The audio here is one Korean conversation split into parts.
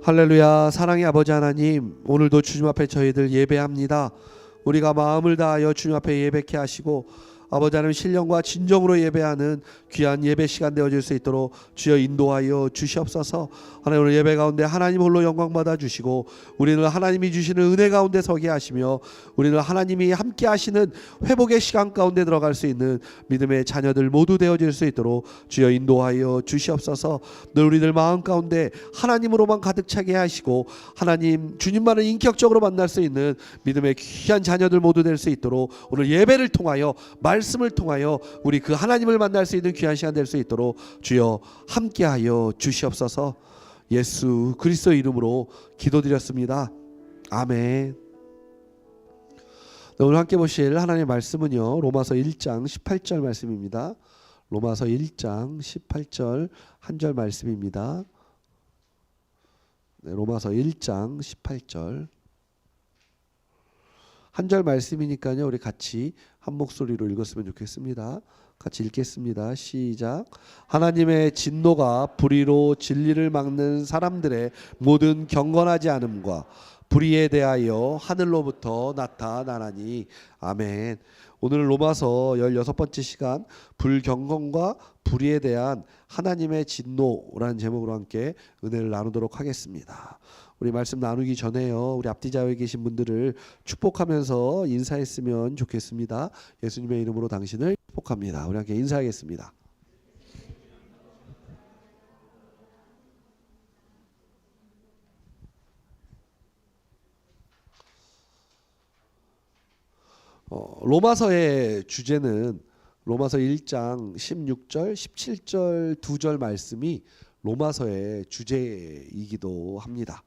할렐루야. 사랑의 아버지 하나님, 오늘도 주님 앞에 저희들 예배합니다. 우리가 마음을 다하여 주님 앞에 예배케 하시고 아버지 하나님 신령과 진정으로 예배하는 귀한 예배 시간 되어질 수 있도록 주여 인도하여 주시옵소서. 하나님 오늘 예배 가운데 하나님 홀로 영광 받아 주시고 우리는 하나님이 주시는 은혜 가운데 서게 하시며 우리는 하나님이 함께 하시는 회복의 시간 가운데 들어갈 수 있는 믿음의 자녀들 모두 되어질 수 있도록 주여 인도하여 주시옵소서. 늘 우리들 마음 가운데 하나님으로만 가득 차게 하시고 하나님 주님만을 인격적으로 만날 수 있는 믿음의 귀한 자녀들 모두 될 수 있도록 오늘 예배를 통하여 말씀을 통하여 우리 그 하나님을 만날 수 있는 귀한 시간 될 수 있도록 주여 함께하여 주시옵소서. 예수 그리스도 이름으로 기도드렸습니다. 아멘. 오늘 함께 보실 하나님의 말씀은요, 로마서 1장 18절 말씀입니다. 로마서 1장 18절 한 절 말씀입니다. 네, 로마서 1장 18절 한 절 말씀이니까요, 우리 같이 한 목소리로 읽었으면 좋겠습니다. 같이 읽겠습니다. 시작. 하나님의 진노가 불의로 진리를 막는 사람들의 모든 경건하지 않음과 불의에 대하여 하늘로부터 나타나나니. 아멘. 오늘 로마서 16번째 시간 불경건과 불의에 대한 하나님의 진노라는 제목으로 함께 은혜를 나누도록 하겠습니다. 우리 말씀 나누기 전에요, 우리 앞뒤 좌우에 계신 분들을 축복하면서 인사했으면 좋겠습니다. 예수님의 이름으로 당신을 축복합니다. 우리 함께 인사하겠습니다. 로마서의 주제는 로마서 1장 16절 17절 두 절 말씀이 로마서의 주제이기도 합니다.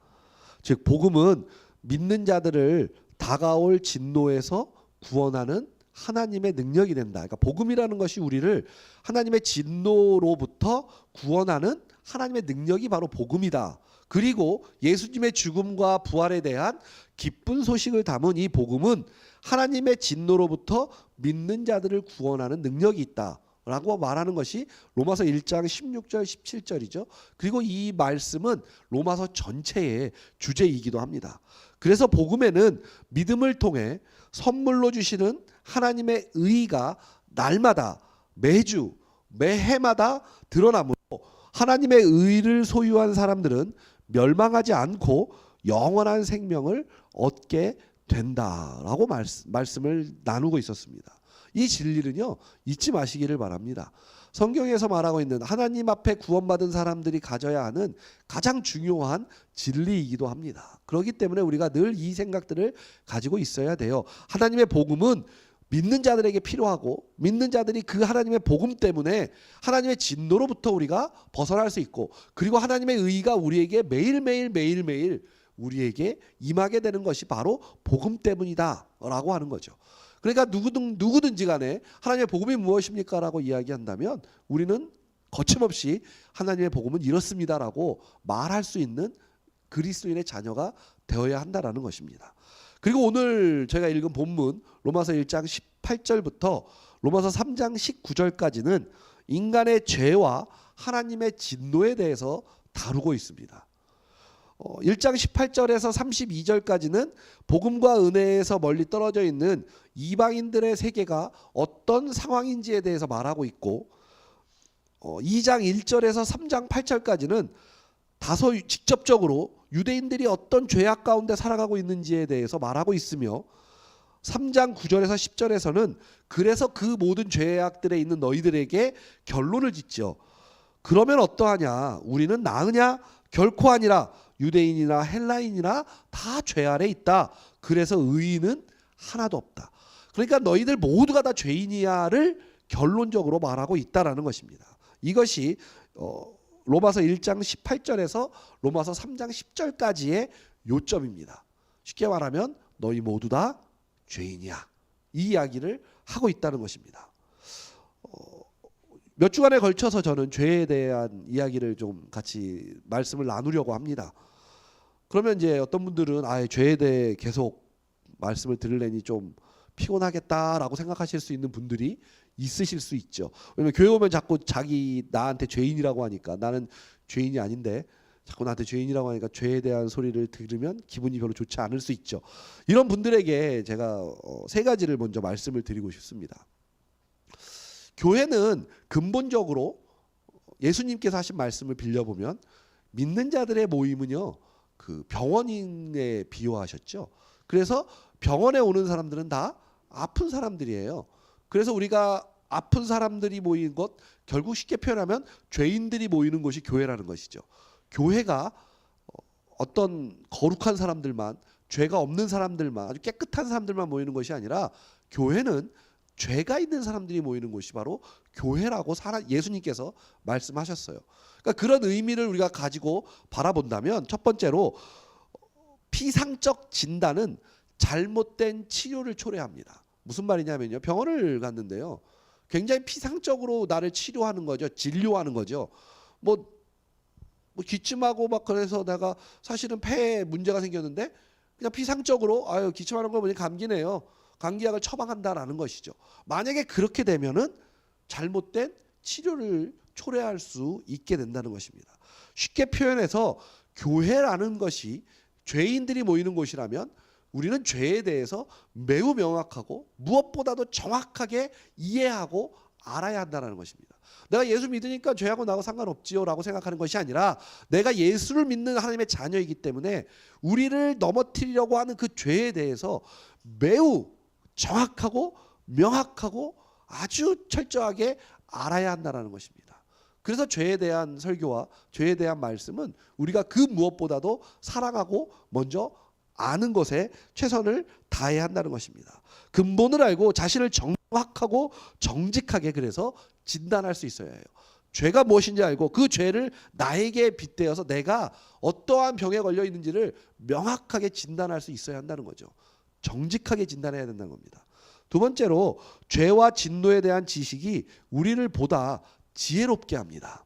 즉 복음은 믿는 자들을 다가올 진노에서 구원하는 하나님의 능력이 된다. 그러니까 복음이라는 것이 우리를 하나님의 진노로부터 구원하는 하나님의 능력이 바로 복음이다. 그리고 예수님의 죽음과 부활에 대한 기쁜 소식을 담은 이 복음은 하나님의 진노로부터 믿는 자들을 구원하는 능력이 있다 라고 말하는 것이 로마서 1장 16절 17절이죠. 그리고 이 말씀은 로마서 전체의 주제이기도 합니다. 그래서 복음에는 믿음을 통해 선물로 주시는 하나님의 의가 날마다 매주 매해마다 드러나므로 하나님의 의를 소유한 사람들은 멸망하지 않고 영원한 생명을 얻게 된다라고 말씀을 나누고 있었습니다. 이 진리는요, 잊지 마시기를 바랍니다. 성경에서 말하고 있는 하나님 앞에 구원받은 사람들이 가져야 하는 가장 중요한 진리이기도 합니다. 그렇기 때문에 우리가 늘 이 생각들을 가지고 있어야 돼요. 하나님의 복음은 믿는 자들에게 필요하고 믿는 자들이 그 하나님의 복음 때문에 하나님의 진노로부터 우리가 벗어날 수 있고 그리고 하나님의 의가 우리에게 매일매일 우리에게 임하게 되는 것이 바로 복음 때문이다 라고 하는 거죠. 그러니까 누구든지 간에 하나님의 복음이 무엇입니까? 라고 이야기한다면 우리는 거침없이 하나님의 복음은 이렇습니다라고 말할 수 있는 그리스도인의 자녀가 되어야 한다라는 것입니다. 그리고 오늘 제가 읽은 본문 로마서 1장 18절부터 로마서 3장 19절까지는 인간의 죄와 하나님의 진노에 대해서 다루고 있습니다. 1장 18절에서 32절까지는 복음과 은혜에서 멀리 떨어져 있는 이방인들의 세계가 어떤 상황인지에 대해서 말하고 있고 2장 1절에서 3장 8절까지는 다소 직접적으로 유대인들이 어떤 죄악 가운데 살아가고 있는지에 대해서 말하고 있으며 3장 9절에서 10절에서는 그래서 그 모든 죄악들에 있는 너희들에게 결론을 짓죠. 그러면 어떠하냐? 우리는 나으냐? 결코 아니라 유대인이나 헬라인이나 다 죄 아래 있다. 그래서 의인은 하나도 없다. 그러니까 너희들 모두가 다 죄인이야를 결론적으로 말하고 있다라는 것입니다. 이것이 로마서 1장 18절에서 로마서 3장 10절까지의 요점입니다. 쉽게 말하면 너희 모두 다 죄인이야. 이 이야기를 하고 있다는 것입니다. 몇 주간에 걸쳐서 저는 죄에 대한 이야기를 좀 같이 말씀을 나누려고 합니다. 그러면 이제 어떤 분들은 죄에 대해 계속 말씀을 들으려니 좀 피곤하겠다라고 생각하실 수 있는 분들이 있으실 수 있죠. 왜냐면 교회 오면 자꾸 자기 나한테 죄인이라고 하니까 나는 죄인이 아닌데 자꾸 나한테 죄인이라고 하니까 죄에 대한 소리를 들으면 기분이 별로 좋지 않을 수 있죠. 이런 분들에게 제가 세 가지를 먼저 말씀을 드리고 싶습니다. 교회는 근본적으로 예수님께서 하신 말씀을 빌려보면 믿는 자들의 모임은요, 그 병원인에 비유하셨죠. 그래서 병원에 오는 사람들은 다 아픈 사람들이에요. 그래서 우리가 아픈 사람들이 모이는 것, 결국 쉽게 표현하면 죄인들이 모이는 곳이 교회라는 것이죠. 교회가 어떤 거룩한 사람들만, 죄가 없는 사람들만, 아주 깨끗한 사람들만 모이는 것이 아니라 교회는 죄가 있는 사람들이 모이는 곳이 바로 교회라고 예수님께서 말씀하셨어요. 그러니까 그런 의미를 우리가 가지고 바라본다면, 첫 번째로 피상적 진단은 잘못된 치료를 초래합니다. 무슨 말이냐면요, 병원을 갔는데요, 굉장히 피상적으로 나를 치료하는 거죠. 진료하는 거죠. 뭐 기침하고 막 그래서 내가 사실은 폐에 문제가 생겼는데 그냥 피상적으로 아유 기침하는 거 보니 감기네요. 감기약을 처방한다라는 것이죠. 만약에 그렇게 되면은 잘못된 치료를 초래할 수 있게 된다는 것입니다. 쉽게 표현해서 교회라는 것이 죄인들이 모이는 곳이라면 우리는 죄에 대해서 매우 명확하고 무엇보다도 정확하게 이해하고 알아야 한다는 것입니다. 내가 예수 믿으니까 죄하고 나하고 상관없지요 라고 생각하는 것이 아니라 내가 예수를 믿는 하나님의 자녀이기 때문에 우리를 넘어뜨리려고 하는 그 죄에 대해서 매우 정확하고 명확하고 아주 철저하게 알아야 한다는 것입니다. 그래서 죄에 대한 설교와 죄에 대한 말씀은 우리가 그 무엇보다도 사랑하고 먼저 아는 것에 최선을 다해야 한다는 것입니다. 근본을 알고 자신을 정확하고 정직하게 그래서 진단할 수 있어야 해요. 죄가 무엇인지 알고 그 죄를 나에게 빗대어서 내가 어떠한 병에 걸려 있는지를 명확하게 진단할 수 있어야 한다는 거죠. 정직하게 진단해야 된다는 겁니다. 두 번째로 죄와 진노에 대한 지식이 우리를 보다 지혜롭게 합니다.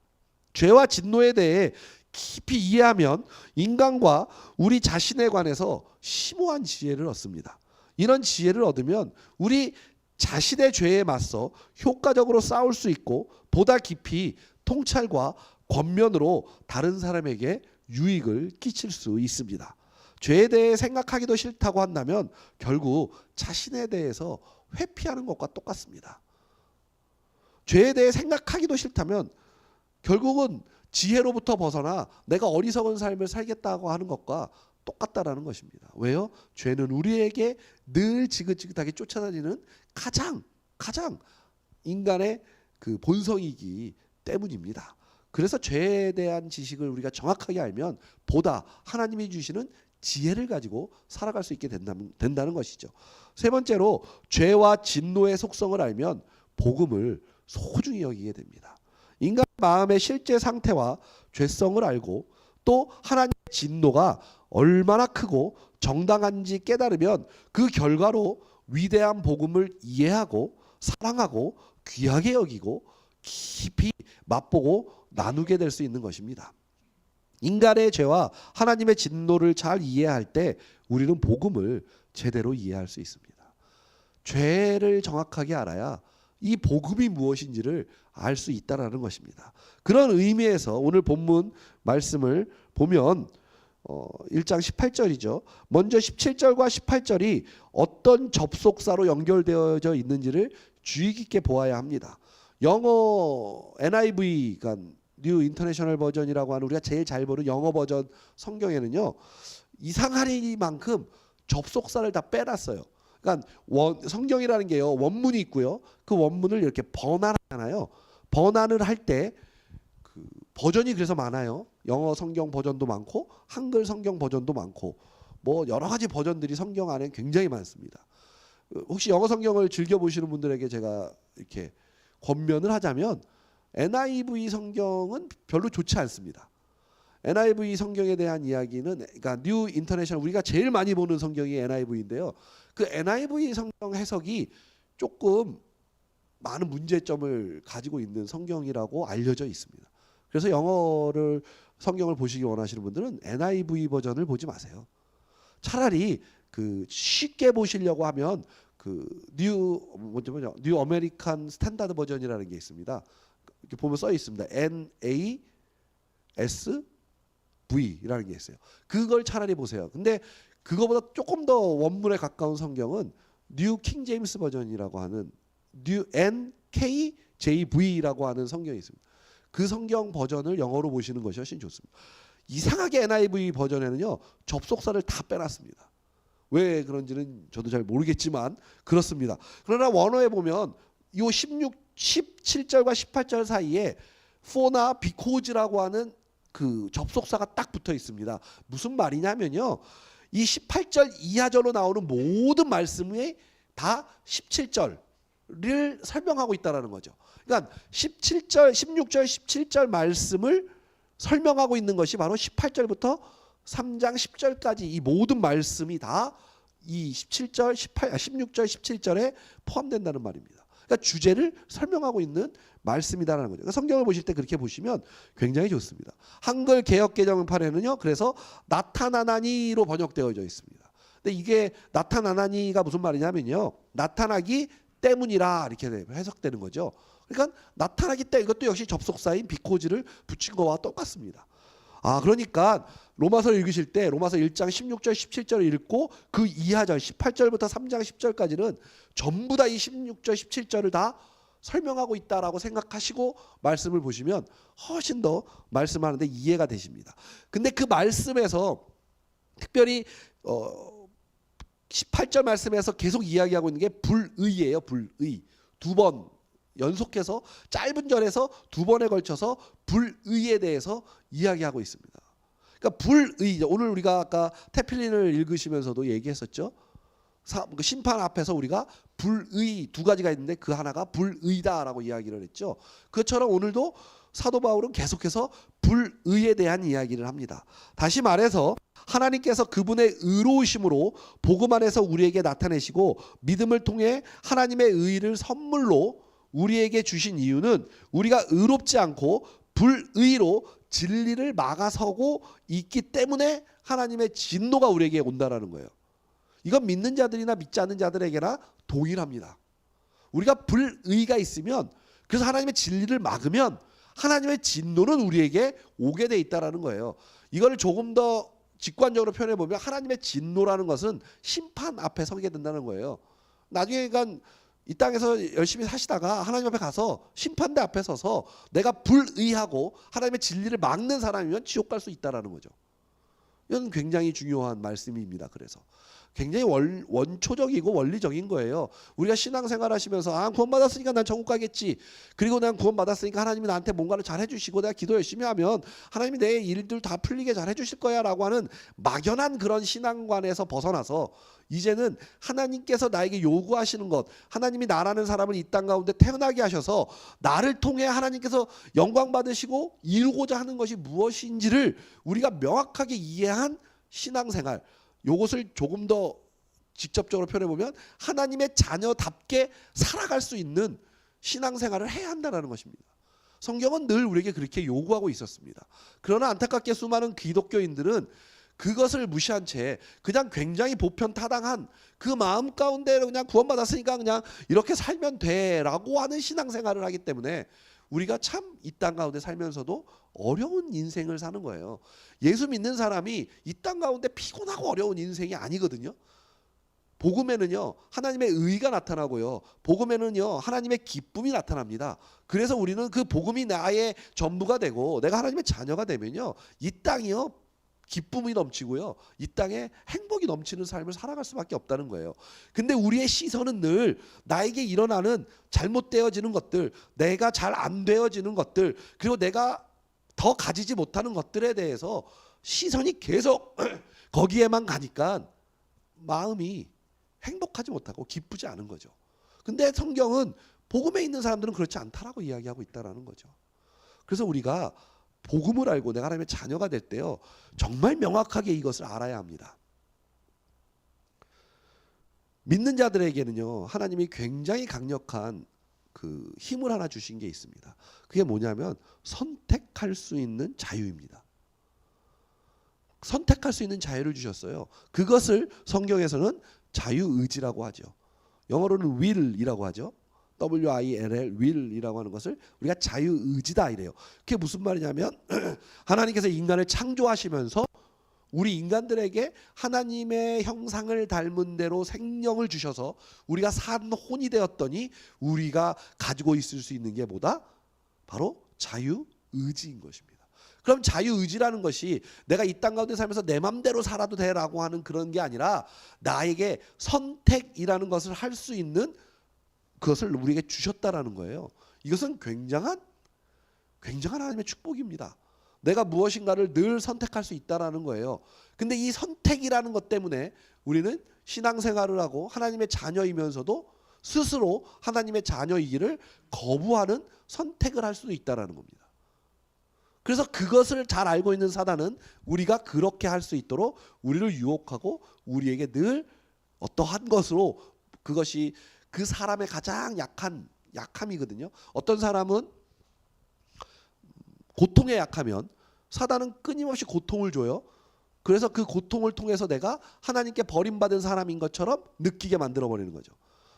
죄와 진노에 대해 깊이 이해하면 인간과 우리 자신에 관해서 심오한 지혜를 얻습니다. 이런 지혜를 얻으면 우리 자신의 죄에 맞서 효과적으로 싸울 수 있고 보다 깊이 통찰과 권면으로 다른 사람에게 유익을 끼칠 수 있습니다. 죄에 대해 생각하기도 싫다고 한다면 결국 자신에 대해서 회피하는 것과 똑같습니다. 죄에 대해 생각하기도 싫다면 결국은 지혜로부터 벗어나 내가 어리석은 삶을 살겠다고 하는 것과 똑같다라는 것입니다. 왜요? 죄는 우리에게 늘 지긋지긋하게 쫓아다니는 가장 인간의 그 본성이기 때문입니다. 그래서 죄에 대한 지식을 우리가 정확하게 알면 보다 하나님이 주시는 지혜를 가지고 살아갈 수 있게 된다는 것이죠. 세 번째로 죄와 진노의 속성을 알면 복음을 소중히 여기게 됩니다. 인간 마음의 실제 상태와 죄성을 알고 또 하나님의 진노가 얼마나 크고 정당한지 깨달으면 그 결과로 위대한 복음을 이해하고 사랑하고 귀하게 여기고 깊이 맛보고 나누게 될 수 있는 것입니다. 인간의 죄와 하나님의 진노를 잘 이해할 때 우리는 복음을 제대로 이해할 수 있습니다. 죄를 정확하게 알아야 이 복음이 무엇인지를 알 수 있다라는 것입니다. 그런 의미에서 오늘 본문 말씀을 보면 1장 18절이죠. 먼저 17절과 18절이 어떤 접속사로 연결되어져 있는지를 주의 깊게 보아야 합니다. 영어 NIV, 그러니까 뉴 인터내셔널 버전이라고 하는 우리가 제일 잘 보는 영어 버전 성경에는요, 이상하리만큼 접속사를 다 빼놨어요. 그러니까 성경이라는 게요, 원문이 있고요. 그 원문을 이렇게 번안하잖아요. 번안을 할 때 그 버전이 그래서 많아요. 영어 성경 버전도 많고 한글 성경 버전도 많고 뭐 여러 가지 버전들이 성경 안에 굉장히 많습니다. 혹시 영어 성경을 즐겨 보시는 분들에게 제가 이렇게 권면을 하자면 NIV 성경은 별로 좋지 않습니다. NIV 성경에 대한 이야기는, 그러니까 뉴 인터내셔널, 우리가 제일 많이 보는 성경이 NIV인데요. 그 NIV 성경 해석이 조금 많은 문제점을 가지고 있는 성경이라고 알려져 있습니다. 그래서 성경을 보시기 원하시는 분들은 NIV 버전을 보지 마세요. 차라리 그 쉽게 보시려고 하면 그 뉴 아메리칸 스탠다드 버전이라는 게 있습니다. 이렇게 보면 써 있습니다. NAS V라는 게 있어요. 그걸 차라리 보세요. 근데 그거보다 조금 더 원문에 가까운 성경은 뉴 킹 제임스 버전이라고 하는 뉴 NKJV라고 하는 성경이 있습니다. 그 성경 버전을 영어로 보시는 것이 훨씬 좋습니다. 이상하게 NIV 버전에는요 접속사를 다 빼놨습니다. 왜 그런지는 저도 잘 모르겠지만 그렇습니다. 그러나 원어에 보면 이 17절과 18절 사이에 for나 because라고 하는 그 접속사가 딱 붙어 있습니다. 무슨 말이냐면요. 이 18절 이하절로 나오는 모든 말씀이 다 17절을 설명하고 있다는 거죠. 그러니까 17절, 16절, 17절 말씀을 설명하고 있는 것이 바로 18절부터 3장 10절까지 이 모든 말씀이 다 이 17절, 16절, 17절에 포함된다는 말입니다. 그러니까 주제를 설명하고 있는 말씀이다라는 거죠. 그러니까 성경을 보실 때 그렇게 보시면 굉장히 좋습니다. 한글 개역 개정판에는요. 그래서 나타나나니로 번역되어져 있습니다. 근데 이게 나타나나니가 무슨 말이냐면요. 나타나기 때문이라 이렇게 해석되는 거죠. 그러니까 나타나기 때문에 이것도 역시 접속사인 비코즈를 붙인 거와 똑같습니다. 그러니까 로마서를 읽으실 때 로마서 1장 16절 17절을 읽고 그 이하절 18절부터 3장 10절까지는 전부 다 이 16절 17절을 다 설명하고 있다라고 생각하시고 말씀을 보시면 훨씬 더 말씀하는데 이해가 되십니다. 근데 그 말씀에서 특별히 18절 말씀에서 계속 이야기하고 있는 게 불의예요. 불의. 두 번 연속해서 짧은 절에서 두 번에 걸쳐서 불의에 대해서 이야기하고 있습니다. 그러니까 불의, 오늘 우리가 아까 테필린을 읽으시면서도 얘기했었죠. 심판 앞에서 우리가 불의 두 가지가 있는데 그 하나가 불의다라고 이야기를 했죠. 그것처럼 오늘도 사도 바울은 계속해서 불의에 대한 이야기를 합니다. 다시 말해서 하나님께서 그분의 의로우심으로 복음 안에서 우리에게 나타내시고 믿음을 통해 하나님의 의를 선물로 우리에게 주신 이유는 우리가 의롭지 않고 불의로 진리를 막아서고 있기 때문에 하나님의 진노가 우리에게 온다라는 거예요. 이건 믿는 자들이나 믿지 않는 자들에게나 동일합니다. 우리가 불의가 있으면 그래서 하나님의 진리를 막으면 하나님의 진노는 우리에게 오게 돼 있다라는 거예요. 이거를 조금 더 직관적으로 표현해 보면 하나님의 진노라는 것은 심판 앞에 서게 된다는 거예요. 나중에 그러니까 이 땅에서 열심히 사시다가 하나님 앞에 가서 심판대 앞에 서서 내가 불의하고 하나님의 진리를 막는 사람이면 지옥 갈 수 있다라는 거죠. 이건 굉장히 중요한 말씀입니다. 그래서 굉장히 원초적이고 원리적인 거예요. 우리가 신앙생활 하시면서 구원받았으니까 난 천국 가겠지. 그리고 난 구원받았으니까 하나님이 나한테 뭔가를 잘 해주시고 내가 기도 열심히 하면 하나님이 내 일들 다 풀리게 잘 해주실 거야 라고 하는 막연한 그런 신앙관에서 벗어나서 이제는 하나님께서 나에게 요구하시는 것, 하나님이 나라는 사람을 이 땅 가운데 태어나게 하셔서 나를 통해 하나님께서 영광 받으시고 이루고자 하는 것이 무엇인지를 우리가 명확하게 이해한 신앙생활, 요것을 조금 더 직접적으로 표현해 보면 하나님의 자녀답게 살아갈 수 있는 신앙생활을 해야 한다는 것입니다. 성경은 늘 우리에게 그렇게 요구하고 있었습니다. 그러나 안타깝게 수많은 기독교인들은 그것을 무시한 채 그냥 굉장히 보편타당한 그 마음 가운데 그냥 구원받았으니까 그냥 이렇게 살면 돼라고 하는 신앙생활을 하기 때문에 우리가 참 이 땅 가운데 살면서도 어려운 인생을 사는 거예요. 예수 믿는 사람이 이 땅 가운데 피곤하고 어려운 인생이 아니거든요. 복음에는요 하나님의 의가 나타나고요, 복음에는요 하나님의 기쁨이 나타납니다. 그래서 우리는 그 복음이 나의 전부가 되고 내가 하나님의 자녀가 되면요 이 땅이요 기쁨이 넘치고요 이 땅에 행복이 넘치는 삶을 살아갈 수밖에 없다는 거예요. 근데 우리의 시선은 늘 나에게 일어나는 잘못되어지는 것들, 내가 잘 안 되어지는 것들, 그리고 내가 더 가지지 못하는 것들에 대해서 시선이 계속 거기에만 가니까 마음이 행복하지 못하고 기쁘지 않은 거죠. 근데 성경은 복음에 있는 사람들은 그렇지 않다라고 이야기하고 있다라는 거죠. 그래서 우리가 복음을 알고 내가 하나님의 자녀가 될 때요 정말 명확하게 이것을 알아야 합니다. 믿는 자들에게는요 하나님이 굉장히 강력한 그 힘을 하나 주신 게 있습니다. 그게 뭐냐면 선택할 수 있는 자유입니다. 선택할 수 있는 자유를 주셨어요. 그것을 성경에서는 자유의지라고 하죠. 영어로는 will이라고 하죠. will, will이라고 하는 것을 우리가 자유의지다 이래요. 그게 무슨 말이냐면 하나님께서 인간을 창조하시면서 우리 인간들에게 하나님의 형상을 닮은 대로 생명을 주셔서 우리가 산 혼이 되었더니 우리가 가지고 있을 수 있는 게 뭐다? 바로 자유의지인 것입니다. 그럼 자유의지라는 것이 내가 이 땅 가운데 살면서 내 맘대로 살아도 되라고 하는 그런 게 아니라 나에게 선택이라는 것을 할 수 있는 그것을 우리에게 주셨다라는 거예요. 이것은 굉장한 하나님의 축복입니다. 내가 무엇인가를 늘 선택할 수 있다라는 거예요. 근데 이 선택이라는 것 때문에 우리는 신앙생활을 하고 하나님의 자녀이면서도 스스로 하나님의 자녀이기를 거부하는 선택을 할 수도 있다라는 겁니다. 그래서 그것을 잘 알고 있는 사단은 우리가 그렇게 할 수 있도록 우리를 유혹하고 우리에게 늘 어떠한 것으로 그것이 그 사람의 가장 약함이거든요. 어떤 사람은 고통에 약하면 사단은 끊임없이 고통을 줘요. 그래서 그 고통을 통해서 내가 하나님께 버림받은 사람인 것처럼 느끼게 만들어버리는 거죠.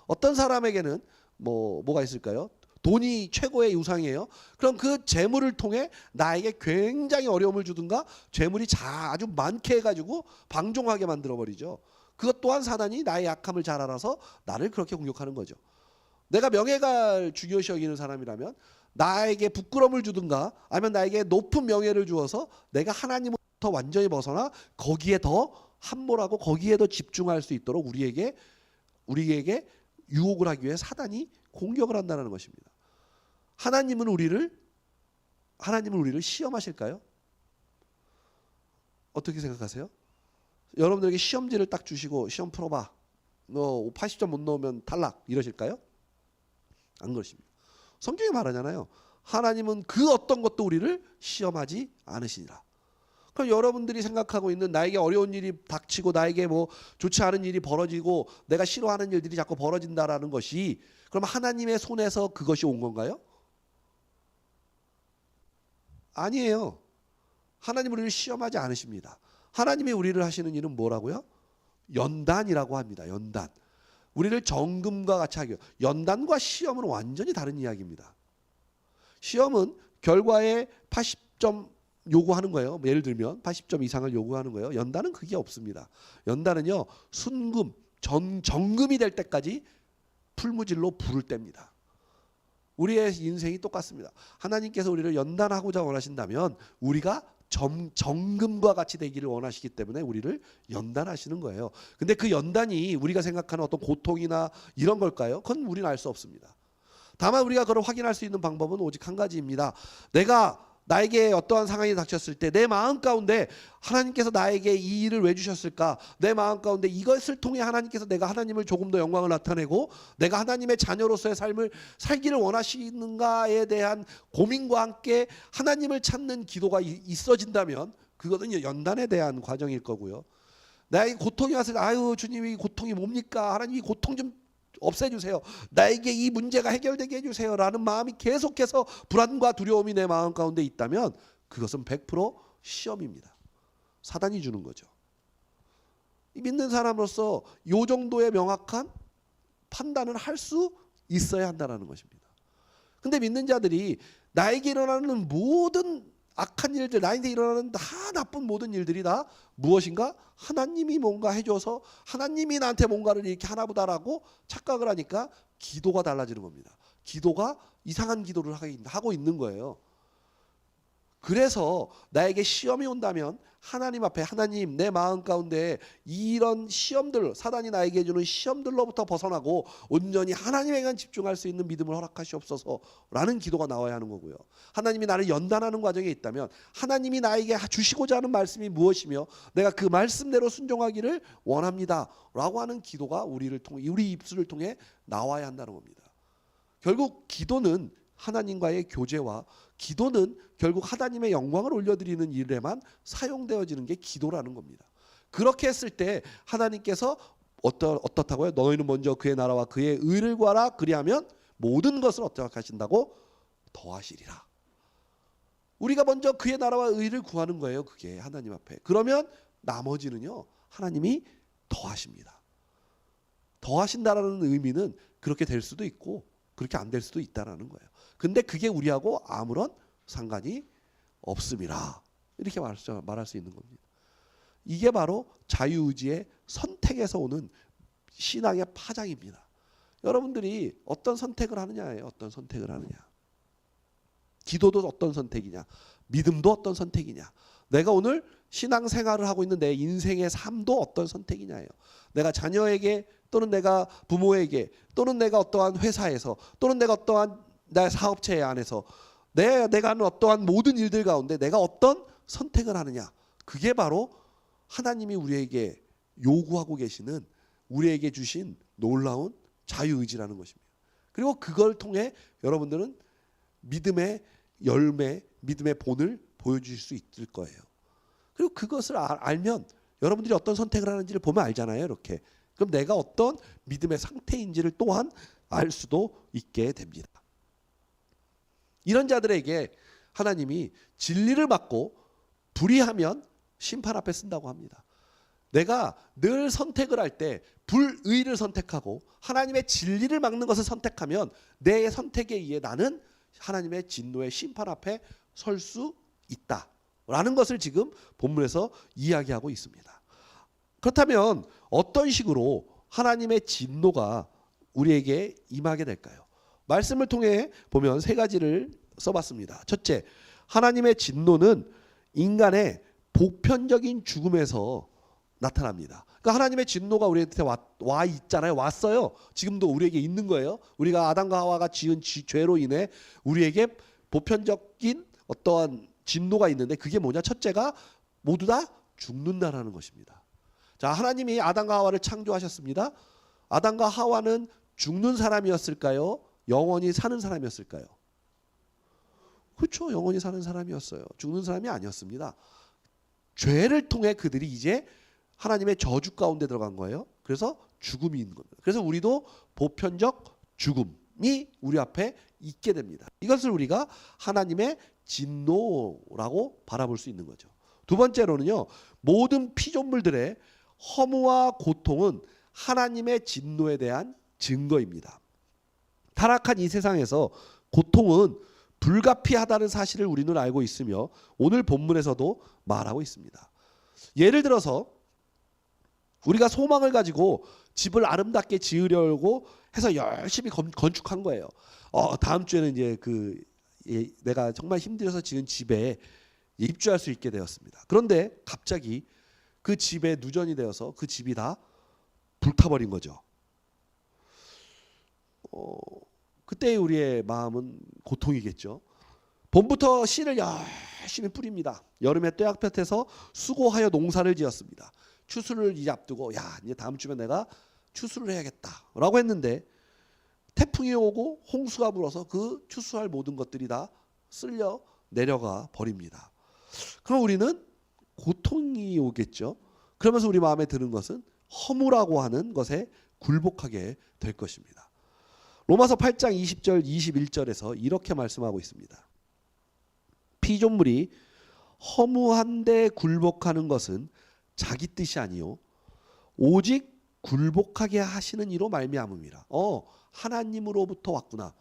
어떤 사람에게는 뭐가 있을까요? 돈이 최고의 우상이에요. 그럼 그 재물을 통해 나에게 굉장히 어려움을 주든가 재물이 아주 많게 해가지고 방종하게 만들어버리죠. 그것 또한 사단이 나의 약함을 잘 알아서 나를 그렇게 공격하는 거죠. 내가 명예가 중요시 여기는 사람이라면 나에게 부끄러움을 주든가 아니면 나에게 높은 명예를 주어서 내가 하나님부터 완전히 벗어나 거기에 더 함몰하고 거기에 더 집중할 수 있도록 우리에게 유혹을 하기 위해 사단이 공격을 한다는 것입니다. 하나님은 우리를 시험하실까요? 어떻게 생각하세요? 여러분들에게 시험지를 딱 주시고 시험 풀어봐. 너 80점 못 넣으면 탈락 이러실까요? 안 그러십니다. 성경이 말하잖아요. 하나님은 그 어떤 것도 우리를 시험하지 않으시니라. 그럼 여러분들이 생각하고 있는 나에게 어려운 일이 닥치고 나에게 좋지 않은 일이 벌어지고 내가 싫어하는 일들이 자꾸 벌어진다라는 것이 그럼 하나님의 손에서 그것이 온 건가요? 아니에요. 하나님은 우리를 시험하지 않으십니다. 하나님이 우리를 하시는 일은 뭐라고요? 연단이라고 합니다. 연단. 우리를 정금과 같이 하기. 연단과 시험은 완전히 다른 이야기입니다. 시험은 결과에 80점 요구하는 거예요. 예를 들면 80점 이상을 요구하는 거예요. 연단은 그게 없습니다. 연단은요. 순금, 정금이 될 때까지 풀무질로 불을 뗍니다. 우리의 인생이 똑같습니다. 하나님께서 우리를 연단하고자 원하신다면 우리가 정금과 같이 되기를 원하시기 때문에 우리를 연단하시는 거예요. 근데 그 연단이 우리가 생각하는 어떤 고통이나 이런 걸까요? 그건 우리는 알 수 없습니다. 다만 우리가 그걸 확인할 수 있는 방법은 오직 한 가지입니다. 나에게 어떠한 상황이 닥쳤을 때 내 마음 가운데 하나님께서 나에게 이 일을 왜 주셨을까? 내 마음 가운데 이것을 통해 하나님께서 내가 하나님을 조금 더 영광을 나타내고 내가 하나님의 자녀로서의 삶을 살기를 원하시는가에 대한 고민과 함께 하나님을 찾는 기도가 있어진다면 그것은 연단에 대한 과정일 거고요. 나에게 고통이 왔을 때 아유 주님 이 고통이 뭡니까? 하나님 이 고통 좀 없애주세요. 나에게 이 문제가 해결되게 해주세요. 라는 마음이 계속해서 불안과 두려움이 내 마음 가운데 있다면 그것은 100% 시험입니다. 사단이 주는 거죠. 믿는 사람으로서 이 정도의 명확한 판단을 할 수 있어야 한다는 것입니다. 근데 믿는 자들이 나에게 일어나는 모든 악한 일들, 나에게 일어나는 다 나쁜 모든 일들이 다 무엇인가? 하나님이 뭔가 해줘서 하나님이 나한테 뭔가를 이렇게 하나보다라고 착각을 하니까 기도가 달라지는 겁니다. 기도가 이상한 기도를 하고 있는 거예요. 그래서 나에게 시험이 온다면 하나님 앞에 하나님 내 마음 가운데 이런 시험들 사단이 나에게 주는 시험들로부터 벗어나고 온전히 하나님에게만 집중할 수 있는 믿음을 허락하시옵소서라는 기도가 나와야 하는 거고요. 하나님이 나를 연단하는 과정에 있다면 하나님이 나에게 주시고자 하는 말씀이 무엇이며 내가 그 말씀대로 순종하기를 원합니다라고 하는 기도가 우리 입술을 통해 나와야 한다는 겁니다. 결국 기도는 하나님과의 교제와 기도는 결국 하나님의 영광을 올려드리는 일에만 사용되어지는 게 기도라는 겁니다. 그렇게 했을 때 하나님께서 어떻다고요? 너희는 먼저 그의 나라와 그의 의를 구하라. 그리하면 모든 것을 어떻게 하신다고? 더하시리라. 우리가 먼저 그의 나라와 의를 구하는 거예요. 그게 하나님 앞에. 그러면 나머지는요. 하나님이 더하십니다. 더하신다라는 의미는 그렇게 될 수도 있고 그렇게 안 될 수도 있다라는 거예요. 근데 그게 우리하고 아무런 상관이 없음이라 이렇게 말할 수 있는 겁니다. 이게 바로 자유의지의 선택에서 오는 신앙의 파장입니다. 여러분들이 어떤 선택을 하느냐예요. 어떤 선택을 하느냐. 기도도 어떤 선택이냐. 믿음도 어떤 선택이냐. 내가 오늘 신앙생활을 하고 있는 내 인생의 삶도 어떤 선택이냐예요. 내가 자녀에게 또는 내가 부모에게 또는 내가 어떠한 회사에서 또는 내가 어떠한 나의 사업체 안에서 내가 하는 어떠한 모든 일들 가운데 내가 어떤 선택을 하느냐. 그게 바로 하나님이 우리에게 요구하고 계시는 우리에게 주신 놀라운 자유의지라는 것입니다. 그리고 그걸 통해 여러분들은 믿음의 열매, 믿음의 본을 보여주실 수 있을 거예요. 그리고 그것을 알면 여러분들이 어떤 선택을 하는지를 보면 알잖아요. 이렇게. 그럼 내가 어떤 믿음의 상태인지를 또한 알 수도 있게 됩니다. 이런 자들에게 하나님이 진리를 맡고 불의하면 심판 앞에 쓴다고 합니다. 내가 늘 선택을 할 때 불의를 선택하고 하나님의 진리를 막는 것을 선택하면 내 선택에 의해 나는 하나님의 진노의 심판 앞에 설 수 있다라는 것을 지금 본문에서 이야기하고 있습니다. 그렇다면 어떤 식으로 하나님의 진노가 우리에게 임하게 될까요? 말씀을 통해 보면 세 가지를 써봤습니다. 첫째, 하나님의 진노는 인간의 보편적인 죽음에서 나타납니다. 그러니까 하나님의 진노가 우리한테 와 있잖아요. 왔어요. 지금도 우리에게 있는 거예요. 우리가 아담과 하와가 지은 죄로 인해 우리에게 보편적인 어떠한 진노가 있는데 그게 뭐냐? 첫째가 모두 다 죽는다라는 것입니다. 자, 하나님이 아담과 하와를 창조하셨습니다. 아담과 하와는 죽는 사람이었을까요? 영원히 사는 사람이었을까요? 그렇죠. 영원히 사는 사람이었어요. 죽는 사람이 아니었습니다. 죄를 통해 그들이 이제 하나님의 저주 가운데 들어간 거예요. 그래서 죽음이 있는 겁니다. 그래서 우리도 보편적 죽음이 우리 앞에 있게 됩니다. 이것을 우리가 하나님의 진노라고 바라볼 수 있는 거죠. 두 번째로는요. 모든 피조물들의 허무와 고통은 하나님의 진노에 대한 증거입니다. 타락한 이 세상에서 고통은 불가피하다는 사실을 우리는 알고 있으며 오늘 본문에서도 말하고 있습니다. 예를 들어서 우리가 소망을 가지고 집을 아름답게 지으려고 해서 열심히 건축한 거예요. 다음 주에는 이제 내가 정말 힘들어서 지은 집에 입주할 수 있게 되었습니다. 그런데 갑자기 그 집에 누전이 되어서 그 집이 다 불타버린 거죠. 그때 우리의 마음은 고통이겠죠. 봄부터 씨를 열심히 뿌립니다. 여름에 떼약볕에서 수고하여 농사를 지었습니다. 추수를 이제 앞두고 이제 다음 주면 내가 추수를 해야겠다라고 했는데 태풍이 오고 홍수가 불어서 그 추수할 모든 것들이 다 쓸려 내려가 버립니다. 그럼 우리는 고통이 오겠죠. 그러면서 우리 마음에 드는 것은 허무라고 하는 것에 굴복하게 될 것입니다. 로마서 8장 20절 21절에서 이렇게 말씀하고 있습니다. 피조물이 허무한데 굴복하는 것은 자기 뜻이 아니요 오직 굴복하게 하시는 이로 말미암음이라. 하나님으로부터 왔구나.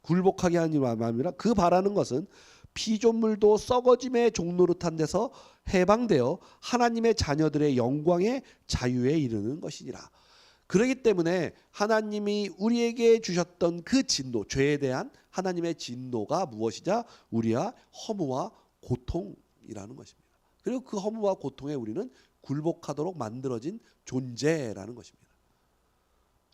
굴복하게 하는 이로 말미암음이라. 그 바라는 것은 피조물도 썩어짐의 종노릇한 데서 해방되어 하나님의 자녀들의 영광의 자유에 이르는 것이니라. 그렇기 때문에 하나님이 우리에게 주셨던 그 진노, 죄에 대한 하나님의 진노가 무엇이냐? 우리와 허무와 고통이라는 것입니다. 그리고 그 허무와 고통에 우리는 굴복하도록 만들어진 존재라는 것입니다.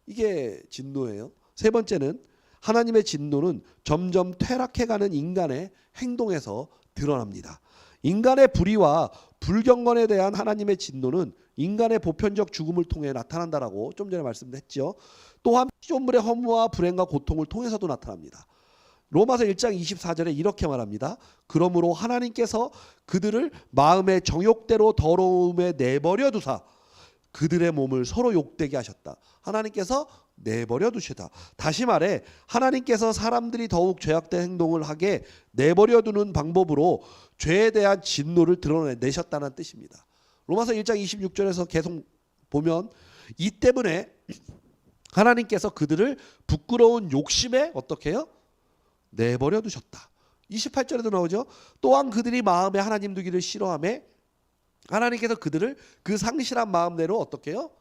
이게 진노예요. 세 번째는 하나님의 진노는 점점 퇴락해가는 인간의 행동에서 드러납니다. 인간의 불의와 불경건에 대한 하나님의 진노는 인간의 보편적 죽음을 통해 나타난다라고 좀 전에 말씀했죠. 또한 피조물의 허무와 불행과 고통을 통해서도 나타납니다. 로마서 1장 24절에 이렇게 말합니다. 그러므로 하나님께서 그들을 마음의 정욕대로 더러움에 내버려 두사 그들의 몸을 서로 욕되게 하셨다. 하나님께서 내버려 두시다. 다시 말해 하나님께서 사람들이 더욱 죄악된 행동을 하게 내버려 두는 방법으로 죄에 대한 진노를 드러내셨다는 뜻입니다. 로마서 1장 26절에서 계속 보면 이 때문에 하나님께서 그들을 부끄러운 욕심에 어떻게 해요? 내버려 두셨다. 28절에도 나오죠. 또한 그들이 마음에 하나님 두기를 싫어하며 하나님께서 그들을 그 상실한 마음대로 어떻게 해요?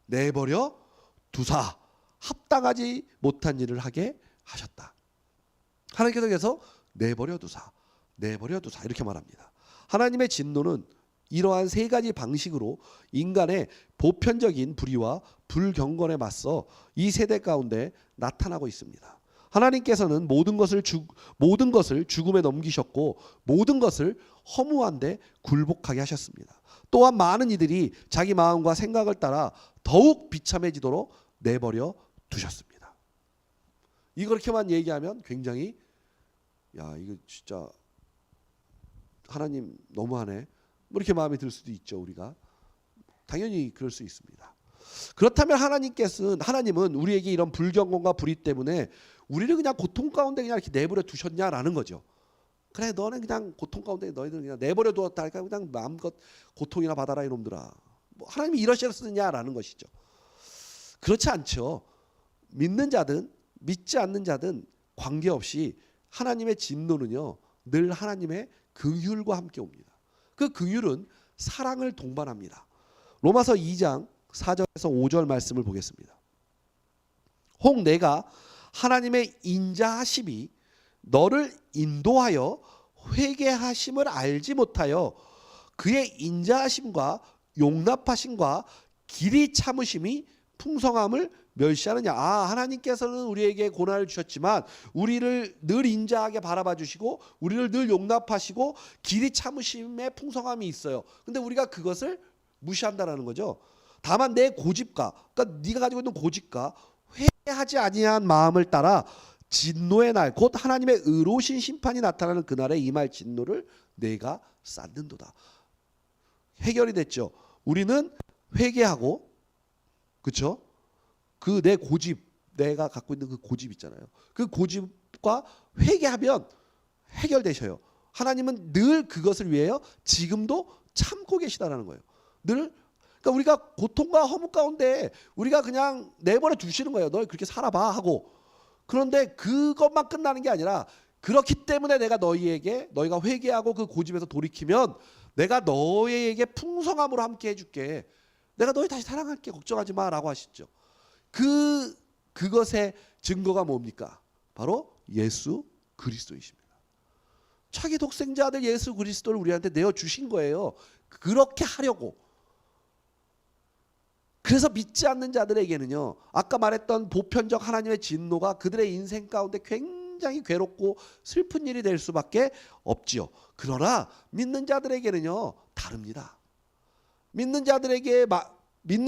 내버려 두사 합당하지 못한 일을 하게 하셨다. 하나님께서 그래서 내버려 두사 이렇게 말합니다. 하나님의 진노는 이러한 세 가지 방식으로 인간의 보편적인 불의와 불경건에 맞서 이 세대 가운데 나타나고 있습니다. 하나님께서는 모든 것을 죽음에 넘기셨고 모든 것을 허무한데 굴복하게 하셨습니다. 또한 많은 이들이 자기 마음과 생각을 따라 더욱 비참해지도록 내버려 두셨습니다. 이렇게만 얘기하면 굉장히 야 이거 진짜 하나님 너무하네 이렇게 마음이 들 수도 있죠. 우리가 당연히 그럴 수 있습니다. 그렇다면 하나님은 우리에게 이런 불경건과 불의 때문에 우리를 그냥 고통 가운데 그냥 이렇게 내버려 두셨냐라는 거죠. 그래 너는 그냥 고통 가운데 너희들 그냥 내버려 두었다 하니까 그냥 마음껏 고통이나 받아라 이놈들아. 뭐 하나님이 이러셨느냐라는 것이죠. 그렇지 않죠. 믿는 자든 믿지 않는 자든 관계없이 하나님의 진노는요 늘 하나님의 긍휼과 함께 옵니다. 그 긍휼은 사랑을 동반합니다. 로마서 2장 4절에서 5절 말씀을 보겠습니다. 혹 내가 하나님의 인자하심이 너를 인도하여 회개하심을 알지 못하여 그의 인자하심과 용납하심과 길이 참으심이 풍성함을 멸시하느냐. 하나님께서는 우리에게 고난을 주셨지만 우리를 늘 인자하게 바라봐 주시고 우리를 늘 용납하시고 길이 참으심의 풍성함이 있어요. 근데 우리가 그것을 무시한다라는 거죠. 다만 내 고집과 그러니까 네가 가지고 있는 고집과 회개하지 아니한 마음을 따라 진노의 날 곧 하나님의 의로우신 심판이 나타나는 그날에 임할 진노를 내가 쌓는도다. 해결이 됐죠. 우리는 회개하고 그렇죠? 그 내 고집 내가 갖고 있는 그 고집 있잖아요. 그 고집과 회개하면 해결되셔요. 하나님은 늘 그것을 위해요. 지금도 참고 계시다라는 거예요. 늘 그러니까 우리가 고통과 허무 가운데 우리가 그냥 내버려 두시는 거예요. 너 그렇게 살아봐 하고. 그런데 그것만 끝나는 게 아니라 그렇기 때문에 내가 너희가 회개하고 그 고집에서 돌이키면 내가 너희에게 풍성함으로 함께 해줄게. 내가 너희 다시 사랑할게. 걱정하지 마라고 하시죠. 그것의 증거가 뭡니까? 바로 예수 그리스도이십니다. 자기 독생자 아들 예수 그리스도를 우리한테 내어주신 거예요. 그렇게 하려고. 그래서 믿지 않는 자들에게는요 아까 말했던 보편적 하나님의 진노가 그들의 인생 가운데 굉장히 괴롭고 슬픈 일이 될 수밖에 없지요. 그러나 믿는 자들에게는요 다릅니다. 믿는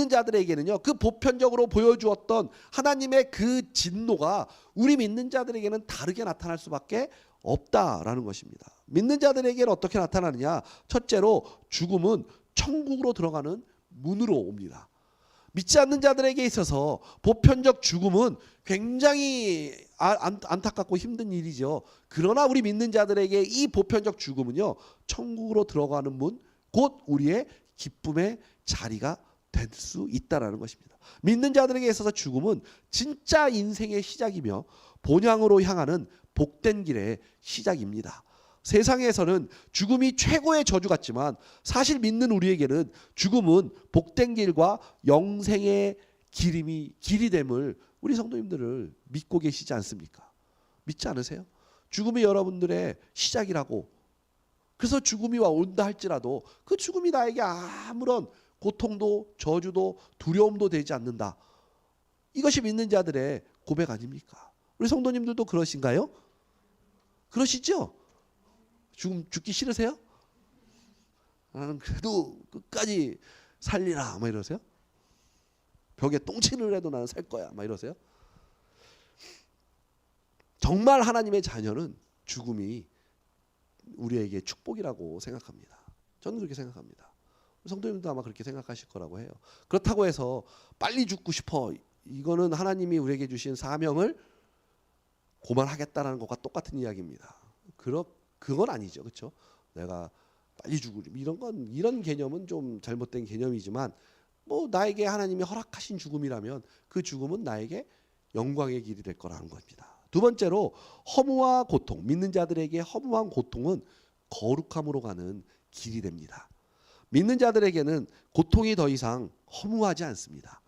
자들에게는요 그 보편적으로 보여주었던 하나님의 그 진노가 우리 믿는 자들에게는 다르게 나타날 수밖에 없다라는 것입니다. 믿는 자들에게는 어떻게 나타나느냐? 첫째로 죽음은 천국으로 들어가는 문으로 옵니다. 믿지 않는 자들에게 있어서 보편적 죽음은 굉장히 안타깝고 힘든 일이죠. 그러나 우리 믿는 자들에게 이 보편적 죽음은요 천국으로 들어가는 문, 곧 우리의 기쁨의 자리가 될 수 있다라는 것입니다. 믿는 자들에게 있어서 죽음은 진짜 인생의 시작이며 본향으로 향하는 복된 길의 시작입니다. 세상에서는 죽음이 최고의 저주 같지만 사실 믿는 우리에게는 죽음은 복된 길과 영생의 길이 됨을 우리 성도님들을 믿고 계시지 않습니까? 믿지 않으세요? 죽음이 여러분들의 시작이라고. 그래서 죽음이 온다 할지라도 그 죽음이 나에게 아무런 고통도 저주도 두려움도 되지 않는다. 이것이 믿는 자들의 고백 아닙니까? 우리 성도님들도 그러신가요? 그러시죠? 죽기 싫으세요? 나는 그래도 끝까지 살리라 막 이러세요? 벽에 똥침을 해도 나는 살 거야 막 이러세요? 정말 하나님의 자녀는 죽음이 우리에게 축복이라고 생각합니다. 저는 그렇게 생각합니다. 성도님도 아마 그렇게 생각하실 거라고 해요. 그렇다고 해서 빨리 죽고 싶어 이거는 하나님이 우리에게 주신 사명을 고만하겠다라는 것과 똑같은 이야기입니다. 그건 아니죠. 그렇죠? 내가 빨리 죽으리 이런 개념은 좀 잘못된 개념이지만 뭐 나에게 하나님이 허락하신 죽음이라면 그 죽음은 나에게 영광의 길이 될 거라는 겁니다. 두 번째로 허무와 고통, 믿는 자들에게 허무한 고통은 거룩함으로 가는 길이 됩니다. 믿는 자들에게는 고통이 더 이상 허무하지 않습니다.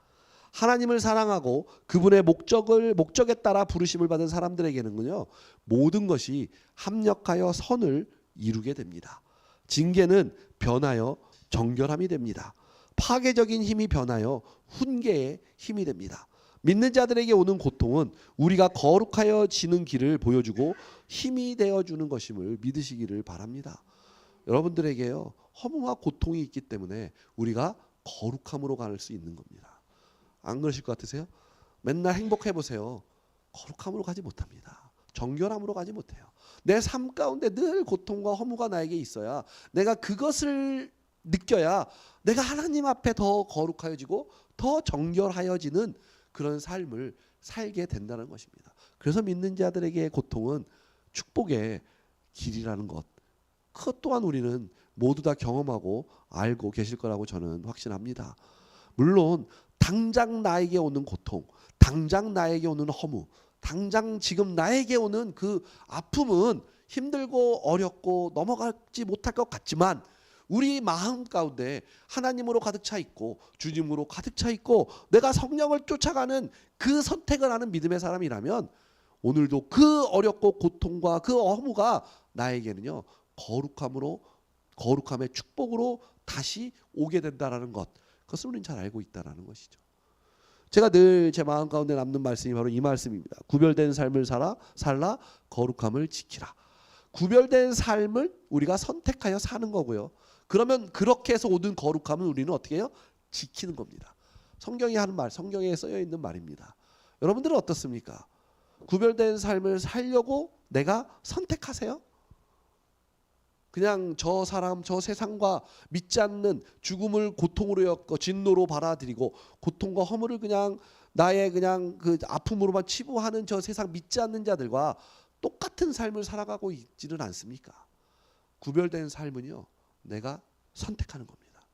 하나님을 사랑하고 그분의 목적에 따라 부르심을 받은 사람들에게는요, 모든 것이 합력하여 선을 이루게 됩니다. 징계는 변하여 정결함이 됩니다. 파괴적인 힘이 변하여 훈계의 힘이 됩니다. 믿는 자들에게 오는 고통은 우리가 거룩하여지는 길을 보여주고 힘이 되어주는 것임을 믿으시기를 바랍니다. 여러분들에게요, 허무와 고통이 있기 때문에 우리가 거룩함으로 갈 수 있는 겁니다. 안 그러실 것 같으세요? 맨날 행복해 보세요. 거룩함으로 가지 못합니다. 정결함으로 가지 못해요. 내 삶 가운데 늘 고통과 허무가 나에게 있어야 내가 그것을 느껴야 내가 하나님 앞에 더 거룩하여지고 더 정결하여지는 그런 삶을 살게 된다는 것입니다. 그래서 믿는 자들에게 고통은 축복의 길이라는 것, 그것 또한 우리는 모두 다 경험하고 알고 계실 거라고 저는 확신합니다. 물론 당장 나에게 오는 고통, 당장 나에게 오는 허무, 당장 지금 나에게 오는 그 아픔은 힘들고 어렵고 넘어가지 못할 것 같지만 우리 마음 가운데 하나님으로 가득 차 있고 주님으로 가득 차 있고 내가 성령을 쫓아가는 그 선택을 하는 믿음의 사람이라면 오늘도 그 어렵고 고통과 그 허무가 나에게는요, 거룩함의 축복으로 다시 오게 된다라는 것, 그것을 우리는 잘 알고 있다라는 것이죠. 제가 늘 제 마음 가운데 남는 말씀이 바로 이 말씀입니다. 구별된 삶을 살라 거룩함을 지키라. 구별된 삶을 우리가 선택하여 사는 거고요. 그러면 그렇게 해서 오는 거룩함은 우리는 어떻게 해요? 지키는 겁니다. 성경이 하는 말, 성경에 쓰여 있는 말입니다. 여러분들은 어떻습니까? 구별된 삶을 살려고 내가 선택하세요? 그냥 저 사람, 저 세상과 믿지 않는 죽음을 고통으로 엮어 진노로 받아들이고 고통과 허물을 그냥 나의 그냥 그 아픔으로만 치부하는 저 세상 믿지 않는 자들과 똑같은 삶을 살아가고 있지는 않습니까? 구별된 삶은요, 내가 선택하는 겁니다.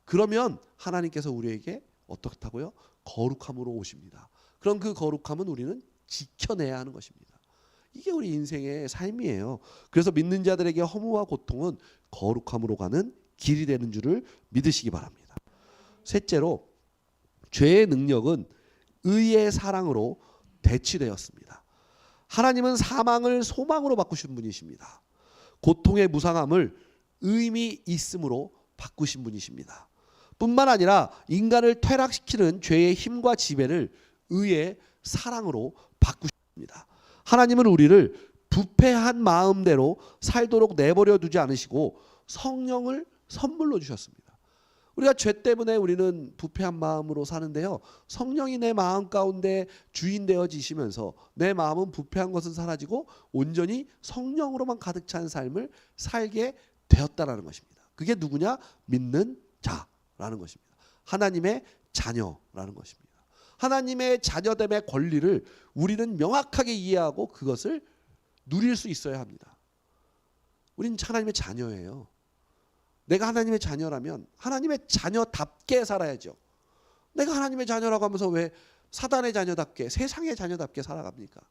그러면 하나님께서 우리에게 어떻다고요? 거룩함으로 오십니다. 그럼 그 거룩함은 우리는 지켜내야 하는 것입니다. 이게 우리 인생의 삶이에요. 그래서 믿는 자들에게 허무와 고통은 거룩함으로 가는 길이 되는 줄을 믿으시기 바랍니다. 셋째로, 죄의 능력은 의의 사랑으로 대치되었습니다. 하나님은 사망을 소망으로 바꾸신 분이십니다. 고통의 무상함을 의미 있음으로 바꾸신 분이십니다. 뿐만 아니라 인간을 퇴락시키는 죄의 힘과 지배를 의의 사랑으로 바꾸십니다. 하나님은 우리를 부패한 마음대로 살도록 내버려 두지 않으시고 성령을 선물로 주셨습니다. 우리가 죄 때문에 우리는 부패한 마음으로 사는데요, 성령이 내 마음 가운데 주인 되어지시면서 내 마음은 부패한 것은 사라지고 온전히 성령으로만 가득 찬 삶을 살게 되었다라는 것입니다. 그게 누구냐? 믿는 자라는 것입니다. 하나님의 자녀라는 것입니다. 하나님의 자녀됨의 권리를 우리는 명확하게 이해하고 그것을 누릴 수 있어야 합니다. 우리는 하나님의 자녀예요. 내가 하나님의 자녀라면 하나님의 자녀답게 살아야죠. 내가 하나님의 자녀라고 하면서 왜 사단의 자녀답게, 세상의 자녀답게 살아갑니까?